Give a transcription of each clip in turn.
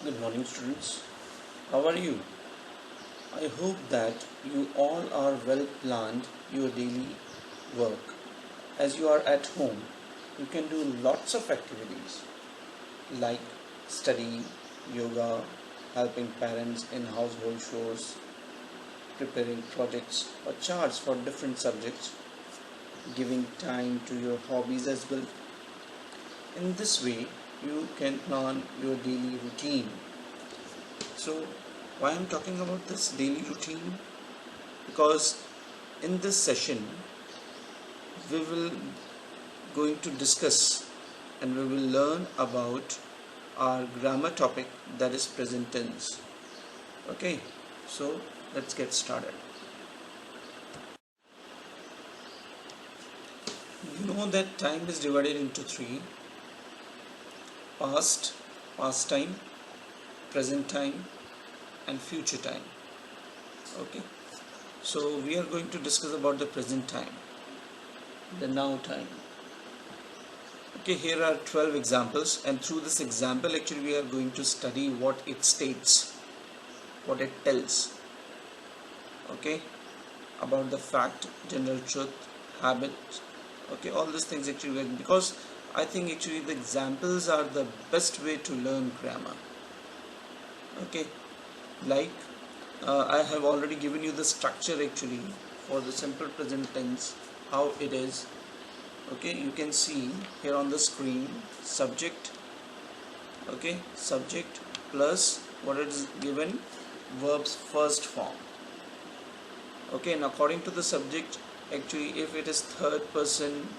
Good morning, students. How are you? I hope that you all are well planned your daily work. As you are at home, you can do lots of activities like study, yoga, helping parents in household chores, preparing projects or charts for different subjects, giving time to your hobbies as well. In this way, you can plan your daily routine. So, why I'm talking about this daily routine? Because in this session we will going to discuss and we will learn about our grammar topic, that is present tense. Okay, so let's get started. You know that time is divided into three: past, past time, present time, and future time. Okay, so we are going to discuss about the present time, the now time. Okay, here are 12 examples, and through this example, actually, we are going to study what it states, what it tells, okay, about the fact, general truth, habit, okay, all these things actually, because I think actually the examples are the best way to learn grammar, okay, like I have already given you the structure actually for the simple present tense, how it is. Okay, you can see here on the screen subject, okay, subject plus what it is given, verb's first form. Okay, and according to the subject, actually if it is third person,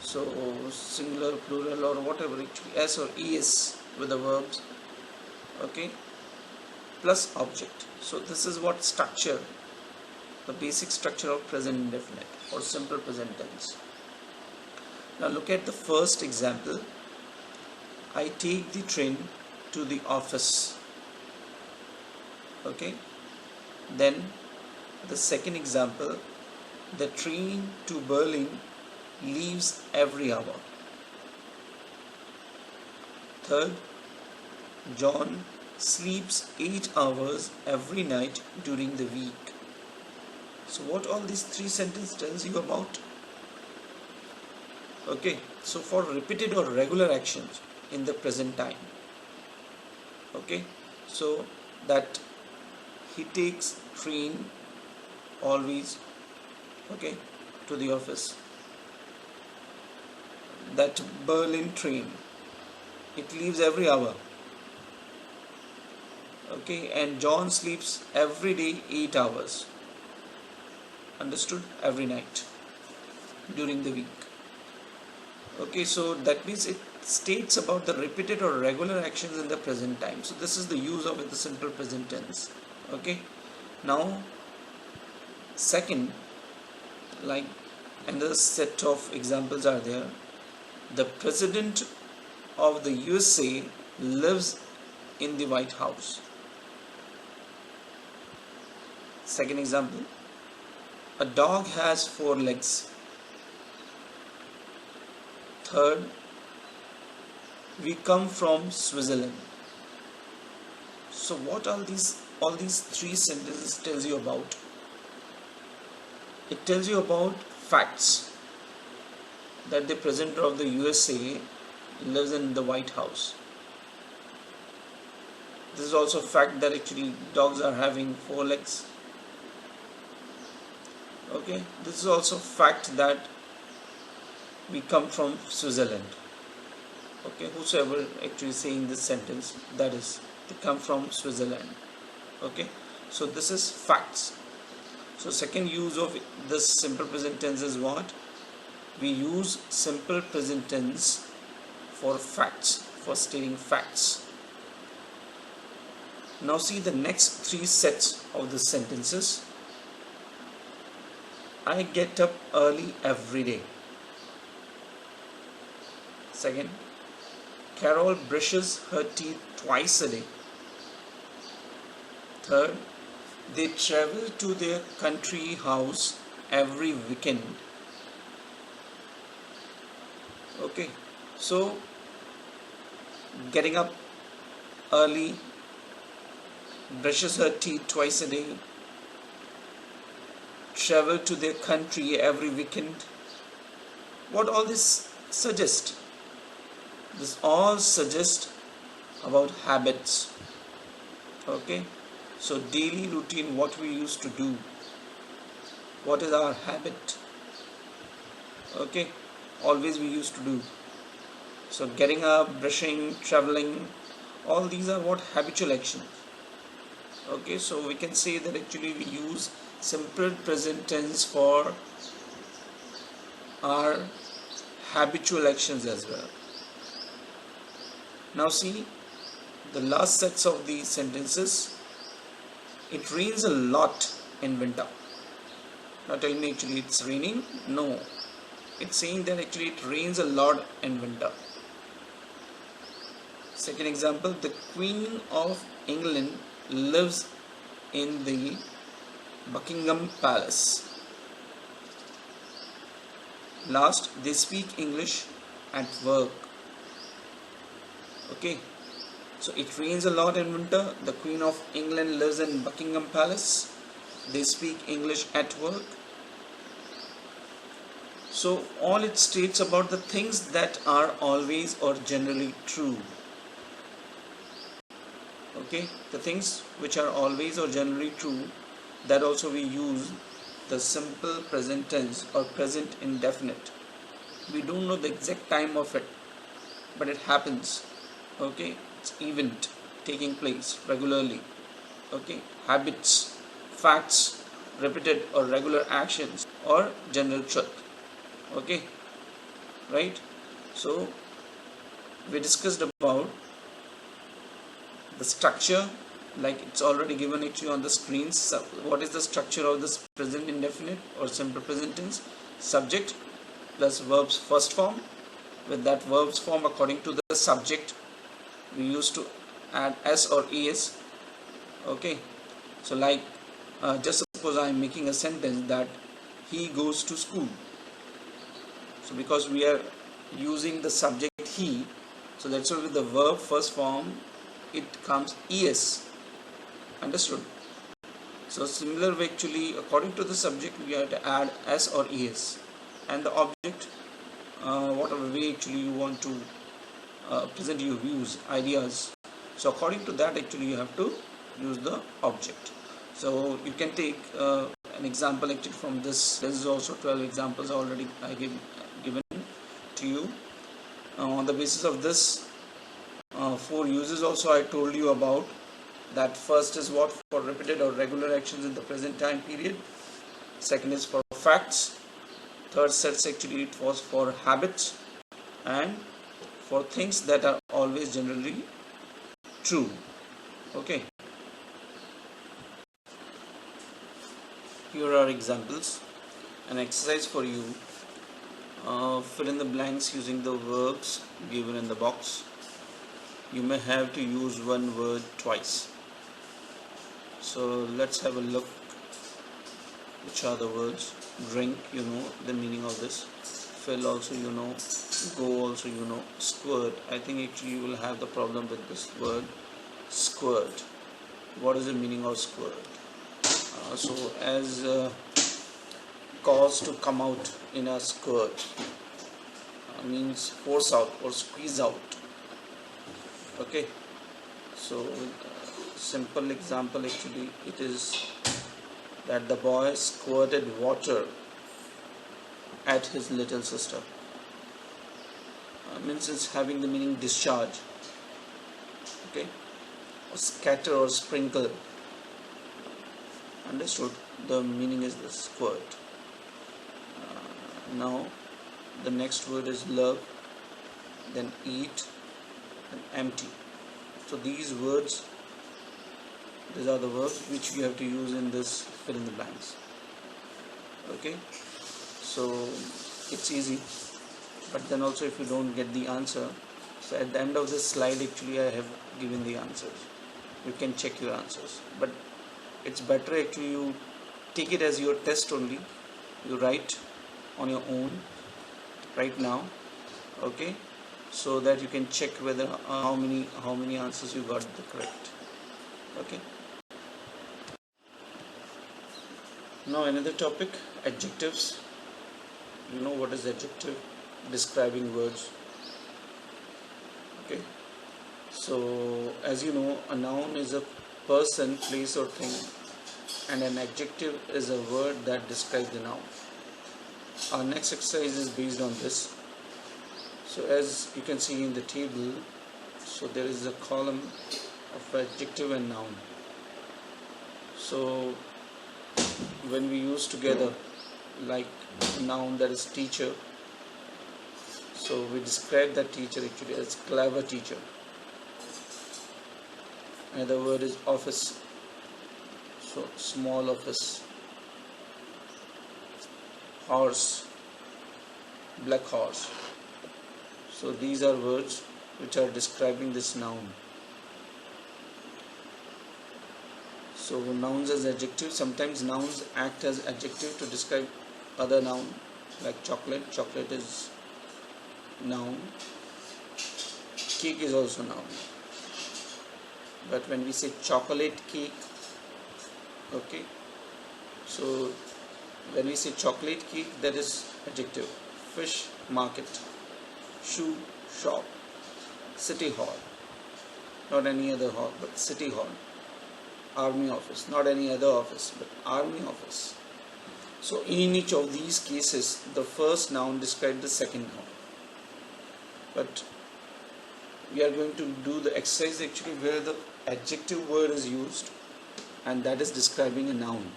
so singular, plural, or whatever, actually s or es with the verbs, okay, plus object. So this is what structure, the basic structure of present indefinite or simple present tense. Now look at the first example. I take the train to the office. Okay. Then the second example, the train to Berlin leaves every hour. Third, John sleeps 8 hours every night during the week. So what all these three sentences tells you about? Okay, so for repeated or regular actions in the present time, okay, so that he takes train always, okay, to the office, that Berlin train, it leaves every hour, okay, and John sleeps every day 8 hours, understood, every night during the week. Okay, so that means it states about the repeated or regular actions in the present time. So this is the use of the simple present tense. Okay, now second, like another set of examples are there. The president of the USA lives in the White House. Second example, a dog has 4 legs. Third, we come from Switzerland. So what all these three sentences tells you about? It tells you about facts, that the president of the USA lives in the White House. This is also a fact that actually dogs are having 4 legs. Okay, this is also a fact that we come from Switzerland. Okay, whosoever actually saying this sentence, that is, they come from Switzerland. Okay, so this is facts. So second use of this simple present tense is what? We use simple present tense for facts, for stating facts. Now see the next three sets of the sentences. I get up early every day. Second, Carol brushes her teeth twice a day. Third, they travel to their country house every weekend. Okay, so getting up early, brushes her teeth twice a day, travel to their country every weekend. What all this suggest? This all suggests about habits. Okay, so daily routine, what we used to do, what is our habit? Okay, always we used to do. So getting up, brushing, traveling, all these are what habitual actions. Okay, so we can say that actually we use simple present tense for our habitual actions as well. Now see the last sets of these sentences. It rains a lot in winter. Now tell me, actually it's raining? No, it's saying that actually it rains a lot in winter. Second example, the Queen of England lives in the Buckingham Palace. Last, they speak English at work. Okay, so it rains a lot in winter. The Queen of England lives in Buckingham Palace. They speak English at work. So all it states about the things that are always or generally true. Okay, the things which are always or generally true, that also we use the simple present tense or present indefinite. We don't know the exact time of it, but it happens. Okay, it's event taking place regularly. Okay, habits, facts, repeated or regular actions, or general truth. Okay, right? So we discussed about the structure, like it's already given actually on the screen. So what is the structure of this present indefinite or simple present tense? Subject plus verbs first form. With that verbs form, according to the subject, we used to add s or es. Okay, so like just suppose I am making a sentence that he goes to school. So because we are using the subject he, so that's why with the verb first form it comes es. Understood? So similar way, actually according to the subject we have to add s or es, and the object, whatever way actually you want to present your views, ideas. So according to that actually you have to use the object. So you can take an example actually from this. This is also 12 examples already I given to you. On the basis of this, 4 uses also I told you about. That first is what, for repeated or regular actions in the present time period. Second is for facts. Third sets actually it was for habits, and for things that are always generally true. Okay, here are examples. An exercise for you. Fill in the blanks using the verbs given in the box. You may have to use one word twice. So let's have a look. Which are the words? Drink, you know the meaning of this. Fill also you know. Go also you know. Squirt, I think actually you will have the problem with this word. Squirt, what is the meaning of squirt? So as cause to come out in a squirt, means force out or squeeze out. Okay, so simple example actually it is that the boy squirted water at his little sister. Means it's having the meaning discharge. Okay, or scatter or sprinkle. Understood? The meaning is the squirt. Now the next word is love, then eat, and empty. So these words, these are the verbs which we have to use in this fill in the blanks. Okay, so it's easy, but then also if you don't get the answer, so at the end of this slide actually I have given the answers. You can check your answers, but it's better actually you take it as your test only. You write on your own right now. Okay, so that you can check whether how many answers you got the correct. Okay. Now another topic, adjectives. You know what is adjective? Describing words. Okay. So as you know, a noun is a person, place or thing, and an adjective is a word that describes the noun. Our next exercise is based on this. So as you can see in the table, so there is a column of adjective and noun. So when we use together, like noun, that is teacher, so we describe that teacher actually as clever teacher. Another word is office, so small office. Horse, black horse. So these are words which are describing this noun. So nouns as adjectives. Sometimes nouns act as adjective to describe other noun, like chocolate. Chocolate is noun. Cake is also noun. But when we say chocolate cake, okay, so when we say chocolate cake, that is adjective. Fish market, shoe shop, city hall, not any other hall but city hall. Army office, not any other office but army office. So in each of these cases, the first noun describes the second noun. But we are going to do the exercise actually where the adjective word is used, and that is describing a noun.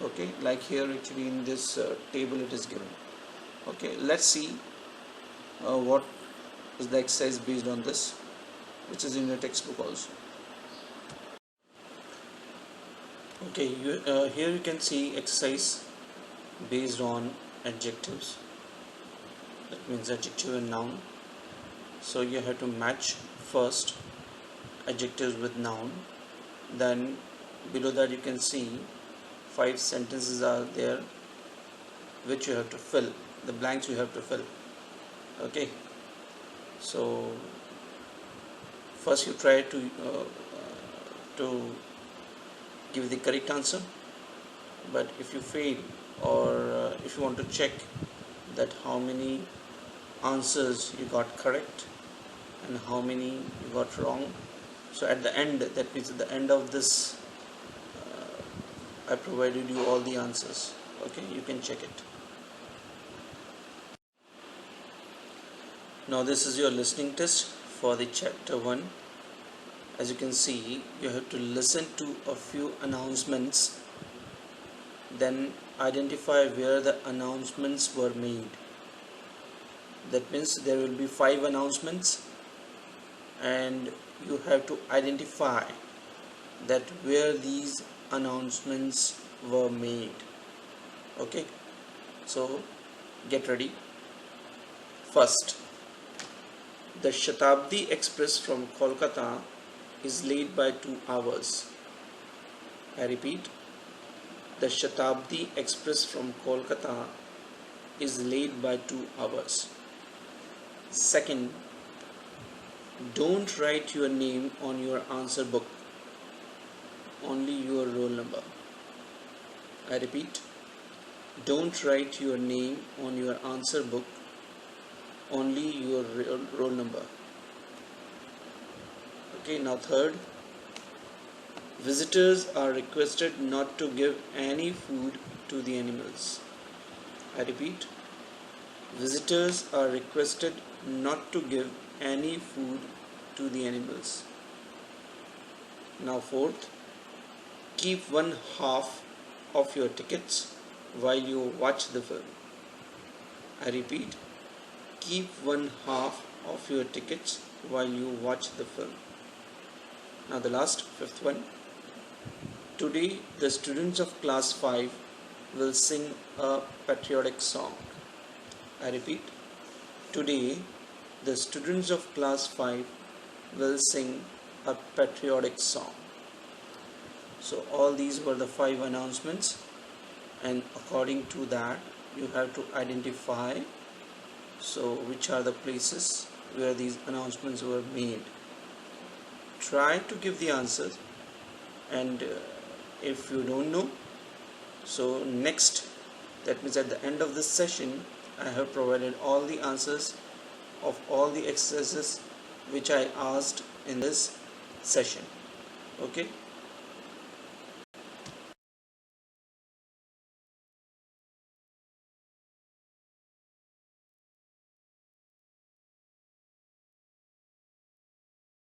Okay, like here actually in this table it is given. Okay, let's see what is the exercise based on this, which is in your textbook also. Okay, here you can see exercise based on adjectives. That means adjective and noun. So you have to match first adjectives with noun. Then below that you can see 5 sentences are there which you have to fill. The blanks you have to fill. Okay. So first you try to give the correct answer, but if you fail, or if you want to check that how many answers you got correct and how many you got wrong, so at the end, that means at the end of this I provided you all the answers. Okay, you can check it. Now this is your listening test for the chapter 1. As you can see, you have to listen to a few announcements, then identify where the announcements were made. That means there will be 5 announcements and you have to identify that where these announcements were made. Okay, so get ready. First, the Shatabdi Express from Kolkata is late by 2 hours. I repeat, the Shatabdi Express from Kolkata is late by 2 hours. Second, don't write your name on your answer book, only your roll number. I repeat, don't write your name on your answer book, only your roll number. Okay, now third, visitors are requested not to give any food to the animals. I repeat, visitors are requested not to give any food to the animals. Now fourth, keep one half of your tickets while you watch the film. I repeat, keep one half of your tickets while you watch the film. Now the last, fifth one. Today the students of class 5 will sing a patriotic song. I repeat, today the students of class 5 will sing a patriotic song. So all these were the 5 announcements, and according to that you have to identify so which are the places where these announcements were made. Try to give the answers, and if you don't know, so next, that means at the end of this session, I have provided all the answers of all the exercises which I asked in this session. Okay.